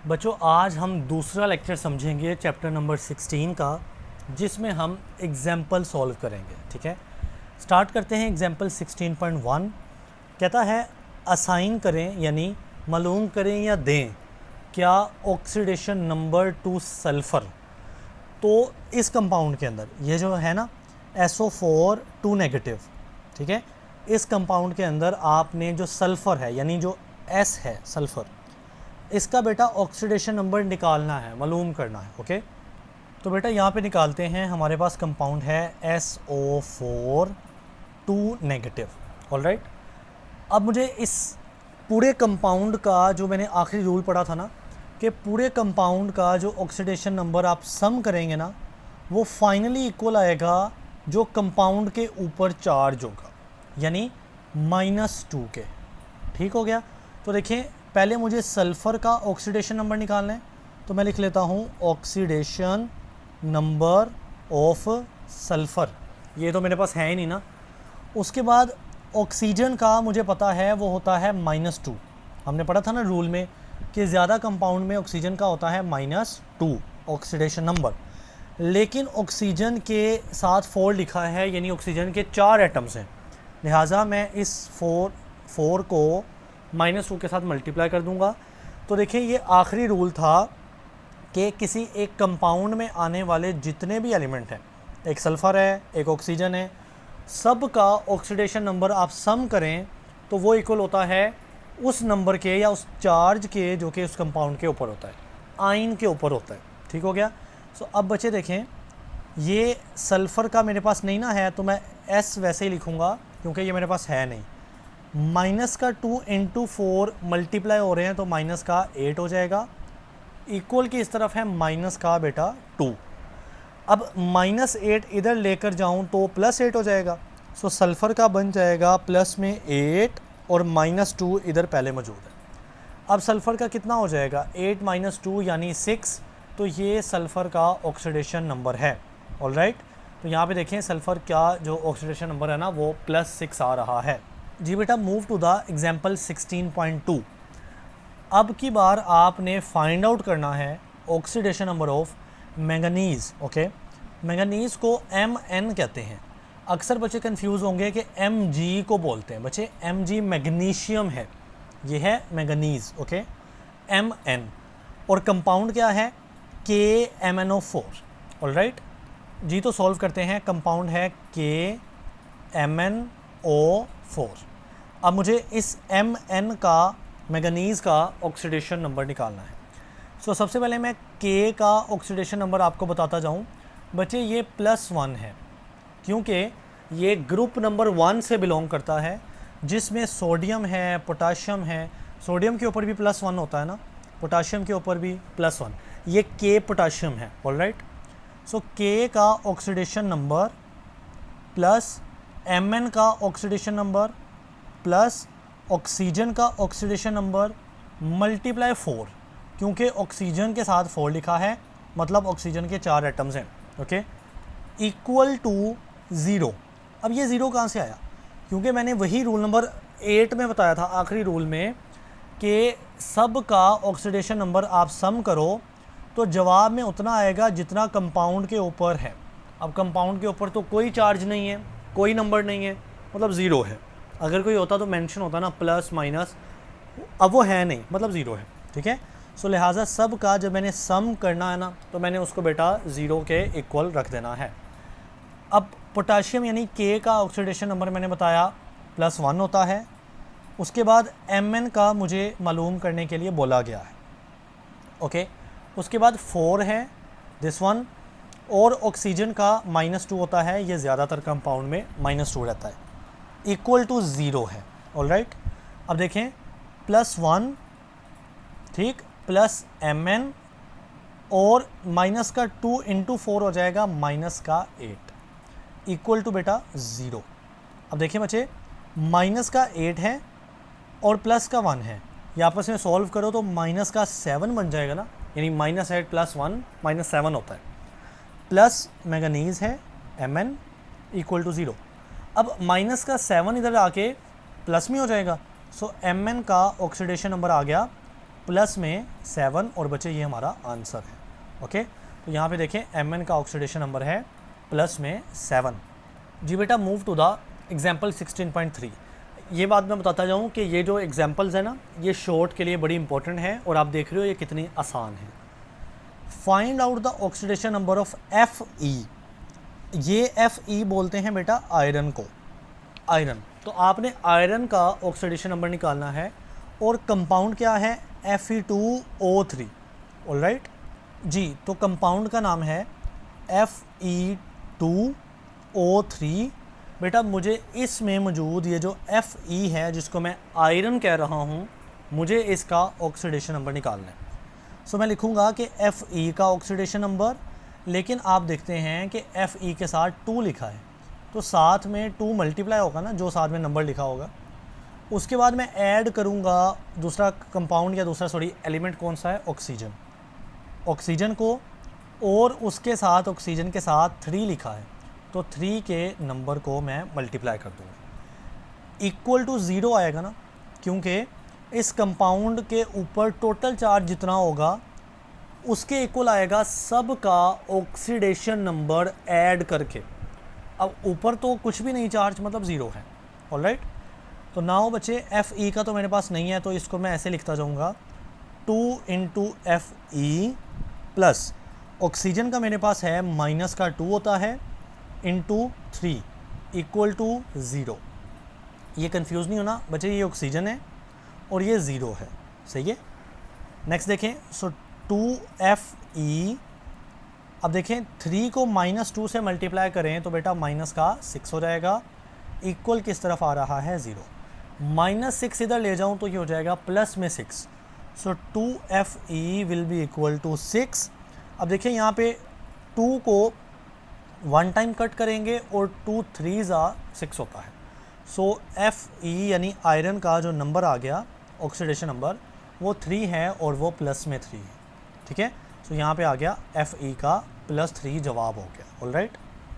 बच्चों आज हम दूसरा लेक्चर समझेंगे चैप्टर नंबर 16 का, जिसमें हम एग्जाम्पल सॉल्व करेंगे। ठीक है, स्टार्ट करते हैं। एग्जाम्पल 16.1 कहता है असाइन करें यानी मालूम करें या दें क्या ऑक्सीडेशन नंबर टू सल्फ़र। तो इस कंपाउंड के अंदर ये जो है ना SO4 2 नेगेटिव, ठीक है, इस कंपाउंड के अंदर आपने जो सल्फ़र है यानी जो S है सल्फ़र, इसका बेटा ऑक्सीडेशन नंबर निकालना है, मालूम करना है। ओके, तो बेटा यहाँ पे निकालते हैं। हमारे पास कंपाउंड है SO4 2 नेगेटिव। ऑलराइट, अब मुझे इस पूरे कंपाउंड का जो मैंने आखिरी रूल पढ़ा था ना कि पूरे कंपाउंड का जो ऑक्सीडेशन नंबर आप सम करेंगे ना वो फाइनली इक्वल आएगा जो कंपाउंड के ऊपर चार्ज होगा, यानी -2 के। ठीक हो गया। तो देखिए पहले मुझे सल्फ़र का ऑक्सीडेशन नंबर निकालना है, तो मैं लिख लेता हूँ ऑक्सीडेशन नंबर ऑफ सल्फ़र। ये तो मेरे पास है ही नहीं ना। उसके बाद ऑक्सीजन का मुझे पता है वो होता है -2। हमने पढ़ा था ना रूल में कि ज़्यादा कंपाउंड में ऑक्सीजन का होता है -2 ऑक्सीडेशन नंबर, लेकिन ऑक्सीजन के साथ 4 लिखा है यानी ऑक्सीजन के 4 एटम्स हैं, लिहाजा मैं इस 4 को -2 के साथ मल्टीप्लाई कर दूंगा। तो देखिए ये आखिरी रूल था कि किसी एक कंपाउंड में आने वाले जितने भी एलिमेंट हैं, एक सल्फ़र है एक ऑक्सीजन है, सब का ऑक्सीडेशन नंबर आप सम करें तो वो इक्वल होता है उस नंबर के या उस चार्ज के जो कि उस कंपाउंड के ऊपर होता है, आयन के ऊपर होता है। ठीक हो गया। सो अब बच्चे देखें, ये सल्फ़र का मेरे पास नहीं ना है तो मैं S वैसे ही लिखूँगा क्योंकि ये मेरे पास है नहीं। माइनस का 2 × 4 मल्टीप्लाई हो रहे हैं तो माइनस का 8 हो जाएगा। इक्वल की इस तरफ है माइनस का बेटा 2। अब -8 इधर लेकर जाऊं तो +8 हो जाएगा। सो सल्फ़र का बन जाएगा प्लस में 8 और -2 इधर पहले मौजूद है। अब सल्फ़र का कितना हो जाएगा 8 - 2 यानी 6। तो ये सल्फ़र का ऑक्सीडेशन नंबर है। ऑलराइट, तो यहाँ पे देखें सल्फ़र का जो ऑक्सीडेशन नंबर है ना वो +6 आ रहा है। जी बेटा, मूव टू द एग्जाम्पल 16.2। अब की बार आपने फाइंड आउट करना है oxidation number of manganese. Okay, manganese को Mn कहते हैं। अक्सर बच्चे कंफ्यूज होंगे कि Mg को बोलते हैं। बच्चे Mg मैग्नीशियम है, ये है मैंगनीज़। ओके, Mn और कंपाउंड क्या है KMnO4। ऑलराइट जी, तो सॉल्व करते हैं। कंपाउंड है KMnO4। अब मुझे इस Mn का मैंगनीज़ का ऑक्सीडेशन नंबर निकालना है। सो सबसे पहले मैं K का ऑक्सीडेशन नंबर आपको बताता जाऊं। बच्चे ये +1 है क्योंकि ये ग्रुप नंबर 1 से बिलोंग करता है जिसमें सोडियम है, पोटाशियम है। सोडियम के ऊपर भी +1 होता है ना, पोटाशियम के ऊपर भी +1। ये K पोटाशियम है। ऑलराइट, सो K का ऑक्सीडेशन नंबर प्लस Mn का ऑक्सीडेशन नंबर प्लस ऑक्सीजन का ऑक्सीडेशन नंबर मल्टीप्लाई 4, क्योंकि ऑक्सीजन के साथ 4 लिखा है मतलब ऑक्सीजन के 4 एटम्स हैं। Okay, equal to 0। अब ये 0 कहाँ से आया? क्योंकि मैंने वही रूल नंबर 8 में बताया था, आखिरी रूल में, कि सब का ऑक्सीडेशन नंबर आप सम करो तो जवाब में उतना आएगा जितना कंपाउंड के ऊपर है। अब कंपाउंड के ऊपर तो कोई चार्ज नहीं है, कोई नंबर नहीं है, मतलब 0 है। अगर कोई होता तो मेंशन होता ना प्लस माइनस, अब वो है नहीं मतलब 0 है। ठीक है, सो लिहाजा सब का जब मैंने सम करना है ना तो मैंने उसको बेटा 0 के इक्वल रख देना है। अब पोटाशियम यानी K का ऑक्सीडेशन नंबर मैंने बताया +1 होता है। उसके बाद Mn का मुझे मालूम करने के लिए बोला गया है। ओके, उसके बाद 4 है दिस वन, और ऑक्सीजन का -2 होता है। ये ज़्यादातर कंपाउंड में -2 रहता है, इक्वल टू 0 है। ऑलराइट, अब देखें +1, ठीक, प्लस Mn और माइनस का 2 × 4 हो जाएगा -8 इक्वल टू बेटा 0। अब देखिए बच्चे, माइनस का 8 है और प्लस का 1 है, ये आपस में सॉल्व करो तो माइनस का 7 बन जाएगा ना, यानी -8 + 1 -7 होता है। प्लस मैंगनीज़ है Mn इक्वल टू 0। अब माइनस का 7 इधर आके प्लस में हो जाएगा। सो Mn का ऑक्सीडेशन नंबर आ गया प्लस में 7 और बचे ये हमारा आंसर है। ओके, तो यहाँ पे देखें Mn का ऑक्सीडेशन नंबर है प्लस में 7। जी बेटा, मूव टू द एग्जाम्पल 16.3। ये बात मैं बताता जाऊँ कि ये जो एग्जाम्पल्स है ना, ये शॉर्ट के लिए बड़ी इंपॉर्टेंट है और आप देख रहे हो ये कितनी आसान है। Find out the oxidation number of Fe। ये Fe बोलते हैं बेटा आयरन को, आयरन। तो आपने आयरन का ऑक्सीडेशन नंबर निकालना है और कंपाउंड क्या है Fe2O3। ऑलराइट जी, तो कंपाउंड का नाम है Fe2O3। बेटा मुझे इसमें मौजूद ये जो Fe है जिसको मैं आयरन कह रहा हूँ, मुझे इसका ऑक्सीडेशन नंबर निकालना है। सो मैं लिखूँगा कि Fe का ऑक्सीडेशन नंबर, लेकिन आप देखते हैं कि Fe के साथ 2 लिखा है, तो साथ में 2 मल्टीप्लाई होगा ना, जो साथ में नंबर लिखा होगा। उसके बाद मैं ऐड करूँगा दूसरा कंपाउंड या दूसरा एलिमेंट कौन सा है, ऑक्सीजन, ऑक्सीजन को, और उसके साथ ऑक्सीजन के साथ 3 लिखा है, तो 3 के नंबर को मैं मल्टीप्लाई कर दूँगा। इक्वल टू 0 आएगा ना, क्योंकि इस कंपाउंड के ऊपर टोटल चार्ज जितना होगा उसके इक्वल आएगा सब का ऑक्सीडेशन नंबर ऐड करके। अब ऊपर तो कुछ भी नहीं चार्ज, मतलब 0 है। ऑलराइट, तो नाउ बच्चे Fe का तो मेरे पास नहीं है, तो इसको मैं ऐसे लिखता जाऊँगा 2 × Fe प्लस ऑक्सीजन का मेरे पास है माइनस का 2 होता है इंटू 3 इक्वल टू 0। ये कंफ्यूज नहीं होना बच्चे, ये ऑक्सीजन है और ये 0 है, सही है। नेक्स्ट देखें, सो 2Fe। अब देखें 3 को -2 से मल्टीप्लाई करें तो बेटा माइनस का 6 हो जाएगा, इक्वल किस तरफ आ रहा है 0। -6 इधर ले जाऊं तो ये हो जाएगा प्लस में 6। So 2Fe will be equal to 6। अब देखिए यहाँ पे 2 को 1 टाइम कट करेंगे और 2 3 6 होता है। सो Fe यानी आयरन का जो नंबर आ गया ऑक्सीडेशन नंबर, वो 3 है और वो प्लस में 3 है। ठीक है, सो यहाँ पे आ गया Fe का +3 जवाब हो गया। ऑलराइट।